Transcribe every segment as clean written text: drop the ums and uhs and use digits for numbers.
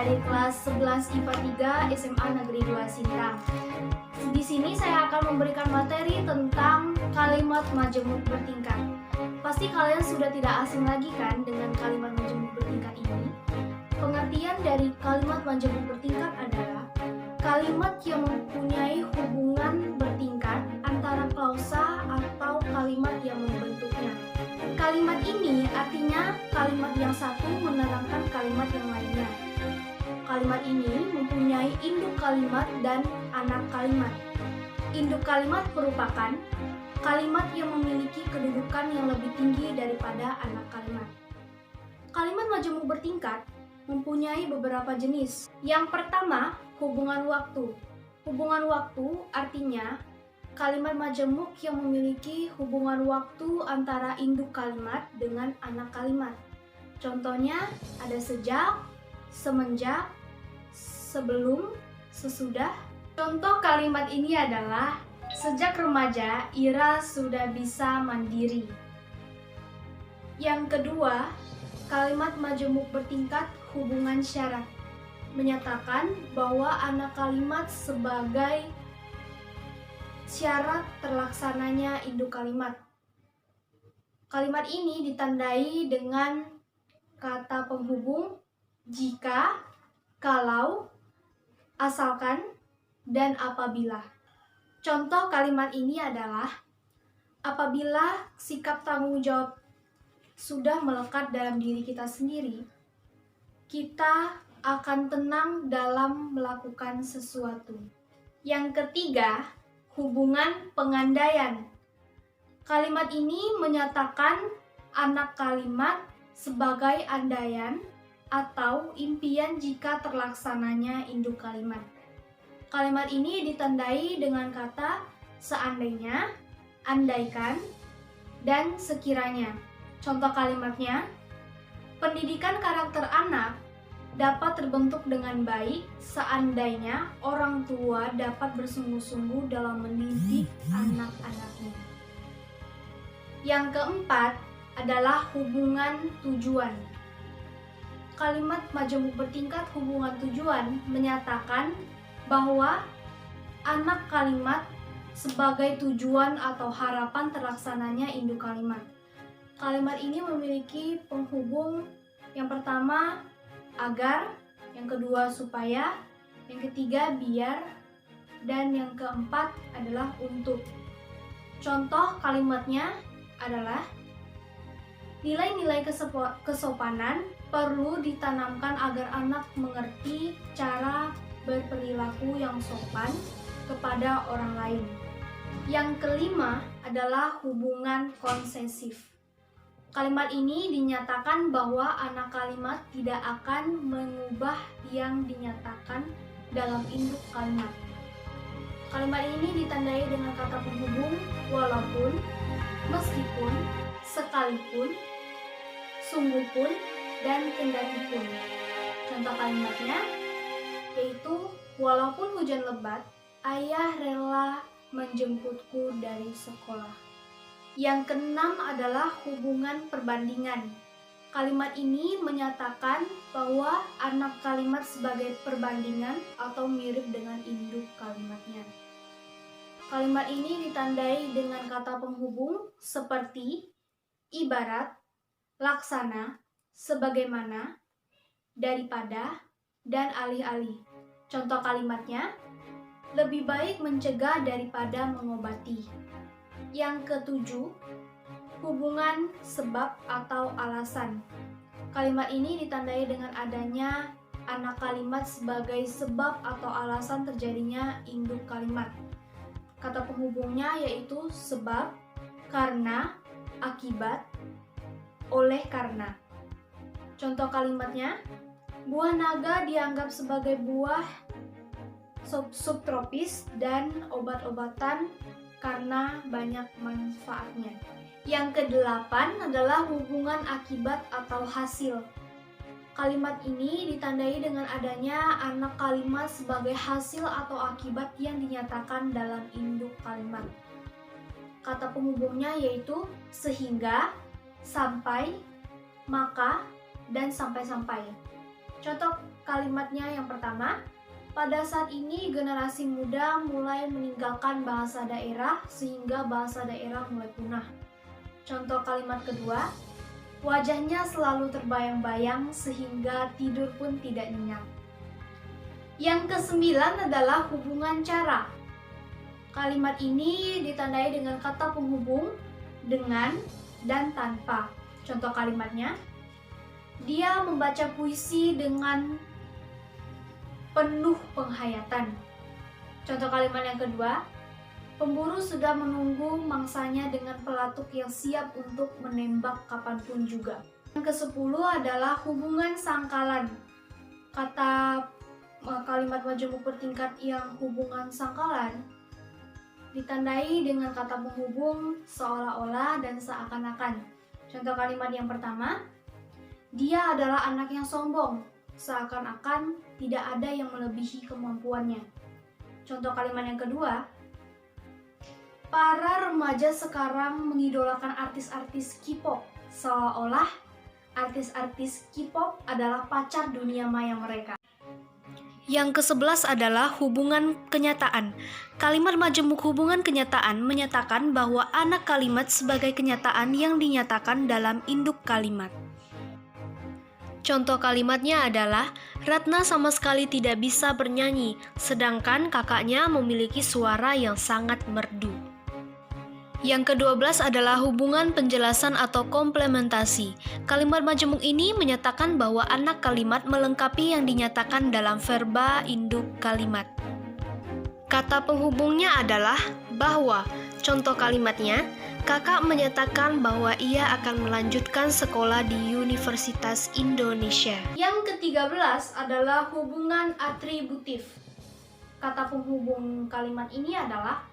dari kelas 11 IPA 3 SMA Negeri 2 Sintang. Di sini saya akan memberikan materi tentang kalimat majemuk bertingkat. Pasti kalian sudah tidak asing lagi kan dengan kalimat majemuk bertingkat ini? Pengertian dari kalimat majemuk bertingkat adalah kalimat yang mempunyai hubungan bertingkat antara klausa atau kalimat yang membentuknya. Kalimat ini artinya kalimat yang satu menerangkan kalimat yang lainnya. Kalimat ini mempunyai induk kalimat dan anak kalimat. Induk kalimat merupakan kalimat yang memiliki kedudukan yang lebih tinggi daripada anak kalimat. Kalimat majemuk bertingkat mempunyai beberapa jenis. Yang pertama, hubungan waktu. Hubungan waktu artinya kalimat majemuk yang memiliki hubungan waktu antara induk kalimat dengan anak kalimat. Contohnya ada sejak, semenjak, sebelum, sesudah. Contoh kalimat ini adalah sejak remaja Ira sudah bisa mandiri. Yang kedua, kalimat majemuk bertingkat hubungan syarat menyatakan bahwa anak kalimat sebagai syarat terlaksananya induk kalimat. Kalimat ini ditandai dengan kata penghubung jika, kalau, asalkan, dan apabila. Contoh kalimat ini adalah apabila sikap tanggung jawab sudah melekat dalam diri kita sendiri, kita akan tenang dalam melakukan sesuatu. Yang ketiga, hubungan pengandaian. Kalimat ini menyatakan anak kalimat sebagai andaian atau impian jika terlaksananya induk kalimat. Kalimat ini ditandai dengan kata seandainya, andaikan, dan sekiranya. Contoh kalimatnya, pendidikan karakter anak dapat terbentuk dengan baik seandainya orang tua dapat bersungguh-sungguh dalam mendidik anak-anaknya. Yang keempat adalah hubungan tujuan. Kalimat majemuk bertingkat hubungan tujuan menyatakan bahwa anak kalimat sebagai tujuan atau harapan terlaksananya induk kalimat. Kalimat ini memiliki penghubung yang pertama agar, yang kedua supaya, yang ketiga biar, dan yang keempat adalah untuk. Contoh kalimatnya adalah nilai-nilai kesopanan perlu ditanamkan agar anak mengerti cara berperilaku yang sopan kepada orang lain. Yang kelima adalah hubungan konsesif. Kalimat ini dinyatakan bahwa anak kalimat tidak akan mengubah yang dinyatakan dalam induk kalimat. Kalimat ini ditandai dengan kata penghubung walaupun, meskipun, sekalipun, sungguh pun, dan kendati pun. Contoh kalimatnya yaitu walaupun hujan lebat, ayah rela menjemputku dari sekolah. Yang keenam adalah hubungan perbandingan. Kalimat ini menyatakan bahwa anak kalimat sebagai perbandingan atau mirip dengan induk kalimatnya. Kalimat ini ditandai dengan kata penghubung seperti ibarat, laksana, sebagaimana, daripada, dan alih-alih. Contoh kalimatnya, lebih baik mencegah daripada mengobati. Yang ketujuh, hubungan sebab atau alasan. Kalimat ini ditandai dengan adanya anak kalimat sebagai sebab atau alasan terjadinya induk kalimat. Kata penghubungnya yaitu sebab, karena, akibat, oleh karena. Contoh kalimatnya, buah naga dianggap sebagai buah subtropis dan obat-obatan karena banyak manfaatnya. Yang kedelapan adalah hubungan akibat atau hasil. Kalimat ini ditandai dengan adanya anak kalimat sebagai hasil atau akibat yang dinyatakan dalam induk kalimat. Kata penghubungnya yaitu sehingga, sampai, maka, dan sampai-sampai. Contoh kalimatnya yang pertama, pada saat ini generasi muda mulai meninggalkan bahasa daerah sehingga bahasa daerah mulai punah. Contoh kalimat kedua, wajahnya selalu terbayang-bayang sehingga tidur pun tidak nyenyak. Yang kesembilan adalah hubungan cara. Kalimat ini ditandai dengan kata penghubung dengan dan tanpa. Contoh kalimatnya, dia membaca puisi dengan penuh penghayatan. Contoh kalimat yang kedua, pemburu sudah menunggu mangsanya dengan pelatuk yang siap untuk menembak kapanpun juga. Yang ke-10 adalah hubungan sangkalan. Kata kalimat majemuk bertingkat yang hubungan sangkalan ditandai dengan kata penghubung seolah-olah dan seakan-akan. Contoh kalimat yang pertama, dia adalah anak yang sombong, seakan-akan tidak ada yang melebihi kemampuannya. Contoh kalimat yang kedua, para remaja sekarang mengidolakan artis-artis K-pop, seolah-olah artis-artis K-pop adalah pacar dunia maya mereka. Yang ke-11 adalah hubungan kenyataan. Kalimat majemuk hubungan kenyataan menyatakan bahwa anak kalimat sebagai kenyataan yang dinyatakan dalam induk kalimat. Contoh kalimatnya adalah, Ratna sama sekali tidak bisa bernyanyi, sedangkan kakaknya memiliki suara yang sangat merdu. Yang ke-12 adalah hubungan penjelasan atau komplementasi. Kalimat majemuk ini menyatakan bahwa anak kalimat melengkapi yang dinyatakan dalam verba induk kalimat. Kata penghubungnya adalah bahwa. Contoh kalimatnya, kakak menyatakan bahwa ia akan melanjutkan sekolah di Universitas Indonesia. Yang ke-13 adalah hubungan atributif. Kata penghubung kalimat ini adalah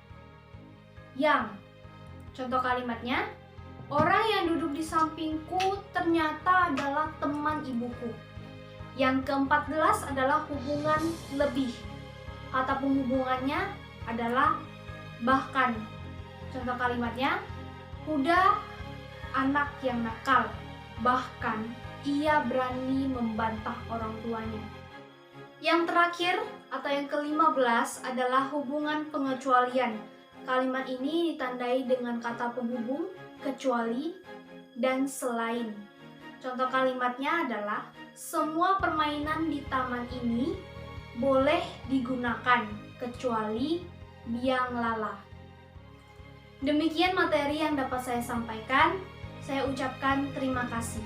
yang. Contoh kalimatnya, orang yang duduk di sampingku ternyata adalah teman ibuku. Yang ke-14 adalah hubungan lebih. Kata penghubungannya adalah bahkan. Contoh kalimatnya, Huda anak yang nakal, bahkan ia berani membantah orang tuanya. Yang terakhir atau yang ke-15 adalah hubungan pengecualian. Kalimat ini ditandai dengan kata penghubung, kecuali, dan selain. Contoh kalimatnya adalah, semua permainan di taman ini boleh digunakan, kecuali biang lala. Demikian materi yang dapat saya sampaikan. Saya ucapkan terima kasih.